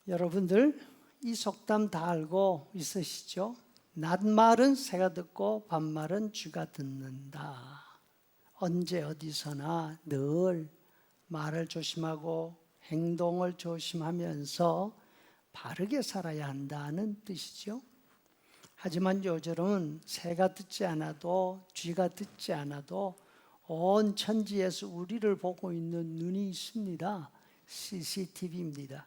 여러분들 이 속담 다 알고 있으시죠? 낮말은 새가 듣고 밤말은 쥐가 듣는다. 언제 어디서나 늘 말을 조심하고 행동을 조심하면서 바르게 살아야 한다는 뜻이죠. 하지만 요즘은 새가 듣지 않아도 쥐가 듣지 않아도 온 천지에서 우리를 보고 있는 눈이 있습니다. CCTV입니다.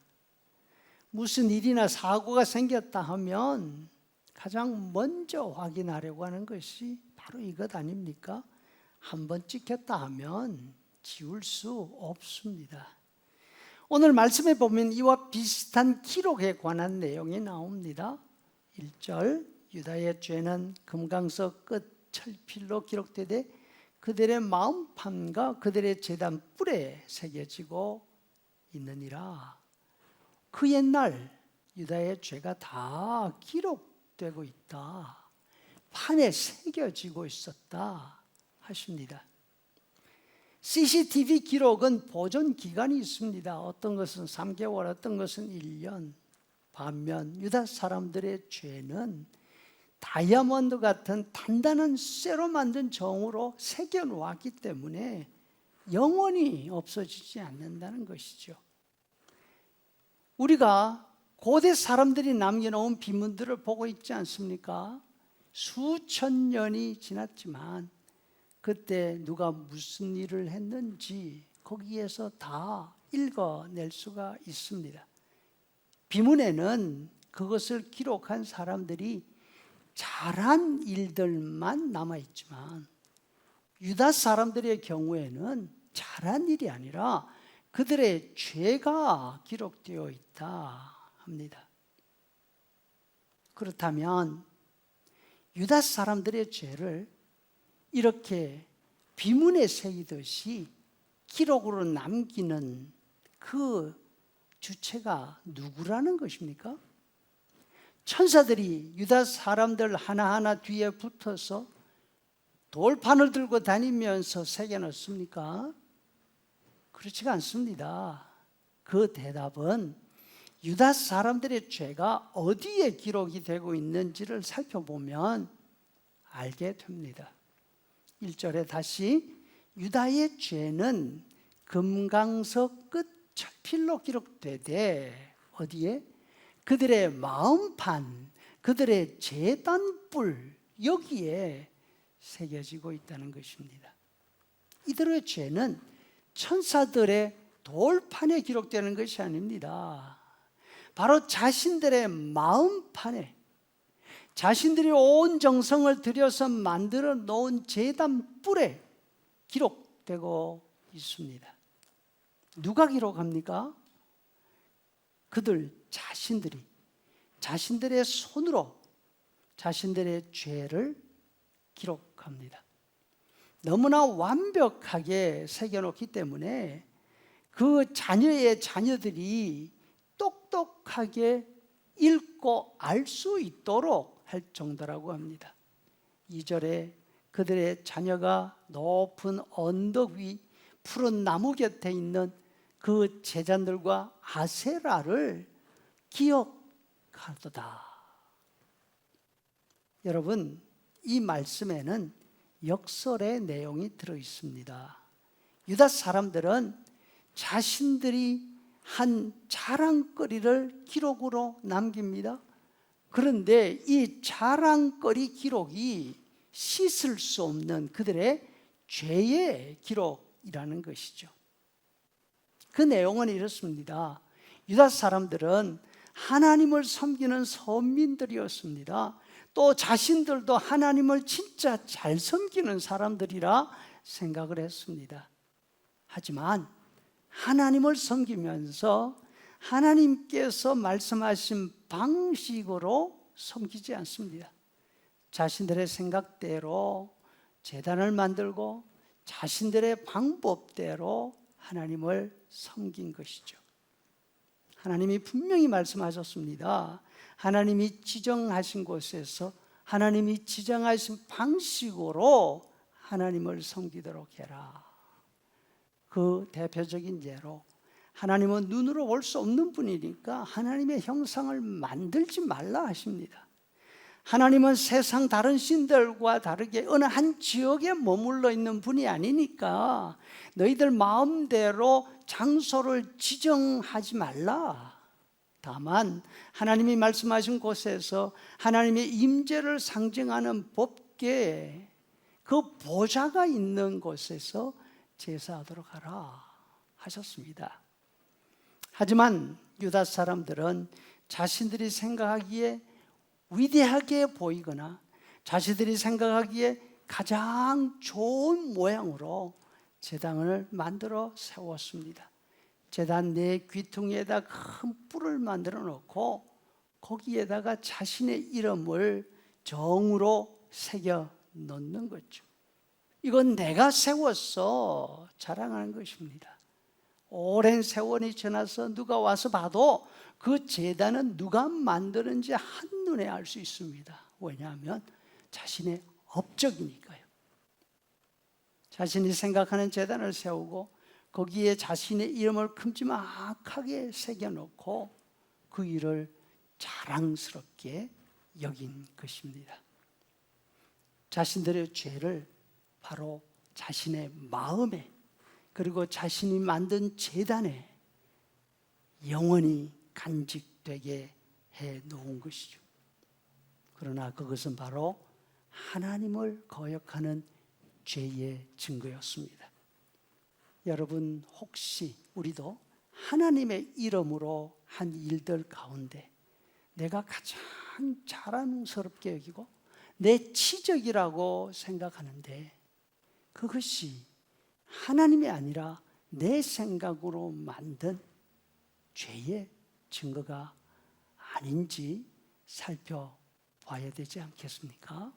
무슨 일이나 사고가 생겼다 하면 가장 먼저 확인하려고 하는 것이 바로 이것 아닙니까? 한번 찍혔다 하면 지울 수 없습니다. 오늘 말씀에 보면 이와 비슷한 기록에 관한 내용이 나옵니다. 1절 유다의 죄는 금강석 끝 철필로 기록되되 그들의 마음판과 그들의 제단 뿔에 새겨지고 있느니라. 그 옛날 유다의 죄가 다 기록되고 있다. 판에 새겨지고 있었다 하십니다. CCTV 기록은 보존 기간이 있습니다. 어떤 것은 3개월, 어떤 것은 1년. 반면 유다 사람들의 죄는 다이아몬드 같은 단단한 쇠로 만든 정으로 새겨 놓았기 때문에 영원히 없어지지 않는다는 것이죠. 우리가 고대 사람들이 남겨놓은 비문들을 보고 있지 않습니까? 수천 년이 지났지만 그때 누가 무슨 일을 했는지 거기에서 다 읽어낼 수가 있습니다. 비문에는 그것을 기록한 사람들이 잘한 일들만 남아있지만 유다 사람들의 경우에는 잘한 일이 아니라 그들의 죄가 기록되어 있다 합니다. 그렇다면 유다 사람들의 죄를 이렇게 비문에 새기듯이 기록으로 남기는 그 주체가 누구라는 것입니까? 천사들이 유다 사람들 하나하나 뒤에 붙어서 돌판을 들고 다니면서 새겨놨습니까? 그렇지가 않습니다. 그 대답은 유다 사람들의 죄가 어디에 기록이 되고 있는지를 살펴보면 알게 됩니다. 1절에 다시 유다의 죄는 금강석 끝 철필로 기록되되 어디에? 그들의 마음판, 그들의 제단뿔 여기에 새겨지고 있다는 것입니다. 이들의 죄는 천사들의 돌판에 기록되는 것이 아닙니다. 바로 자신들의 마음판에 자신들이 온 정성을 들여서 만들어 놓은 제단 뿔에 기록되고 있습니다. 누가 기록합니까? 그들 자신들이 자신들의 손으로 자신들의 죄를 기록합니다. 너무나 완벽하게 새겨놓기 때문에 그 자녀의 자녀들이 똑똑하게 읽고 알 수 있도록 할 정도라고 합니다. 2절에 그들의 자녀가 높은 언덕 위 푸른 나무 곁에 있는 그 제자들과 아세라를 기억하도다. 여러분, 이 말씀에는 역설의 내용이 들어있습니다. 유다 사람들은 자신들이 한 자랑거리를 기록으로 남깁니다. 그런데 이 자랑거리 기록이 씻을 수 없는 그들의 죄의 기록이라는 것이죠. 그 내용은 이렇습니다. 유다 사람들은 하나님을 섬기는 선민들이었습니다. 또 자신들도 하나님을 진짜 잘 섬기는 사람들이라 생각을 했습니다. 하지만 하나님을 섬기면서 하나님께서 말씀하신 방식으로 섬기지 않습니다. 자신들의 생각대로 제단을 만들고 자신들의 방법대로 하나님을 섬긴 것이죠. 하나님이 분명히 말씀하셨습니다. 하나님이 지정하신 곳에서 하나님이 지정하신 방식으로 하나님을 섬기도록 해라. 그 대표적인 예로 하나님은 눈으로 볼 수 없는 분이니까 하나님의 형상을 만들지 말라 하십니다. 하나님은 세상 다른 신들과 다르게 어느 한 지역에 머물러 있는 분이 아니니까 너희들 마음대로 장소를 지정하지 말라. 다만 하나님이 말씀하신 곳에서 하나님의 임재를 상징하는 법궤, 그 보좌가 있는 곳에서 제사하도록 하라 하셨습니다. 하지만 유다 사람들은 자신들이 생각하기에 위대하게 보이거나 자신들이 생각하기에 가장 좋은 모양으로 제단을 만들어 세웠습니다. 제단 내 귀퉁이에다 큰 뿔을 만들어 놓고 거기에다가 자신의 이름을 정으로 새겨 놓는 거죠. 이건 내가 세웠어 자랑하는 것입니다. 오랜 세월이 지나서 누가 와서 봐도 그 제단은 누가 만드는지 한눈에 알 수 있습니다. 왜냐하면 자신의 업적이니까요. 자신이 생각하는 제단을 세우고 거기에 자신의 이름을 큼지막하게 새겨놓고 그 일을 자랑스럽게 여긴 것입니다. 자신들의 죄를 바로 자신의 마음에 그리고 자신이 만든 제단에 영원히 간직되게 해 놓은 것이죠. 그러나 그것은 바로 하나님을 거역하는 죄의 증거였습니다. 여러분, 혹시 우리도 하나님의 이름으로 한 일들 가운데 내가 가장 자랑스럽게 여기고 내 치적이라고 생각하는데 그것이 하나님이 아니라 내 생각으로 만든 죄의 증거가 아닌지 살펴봐야 되지 않겠습니까?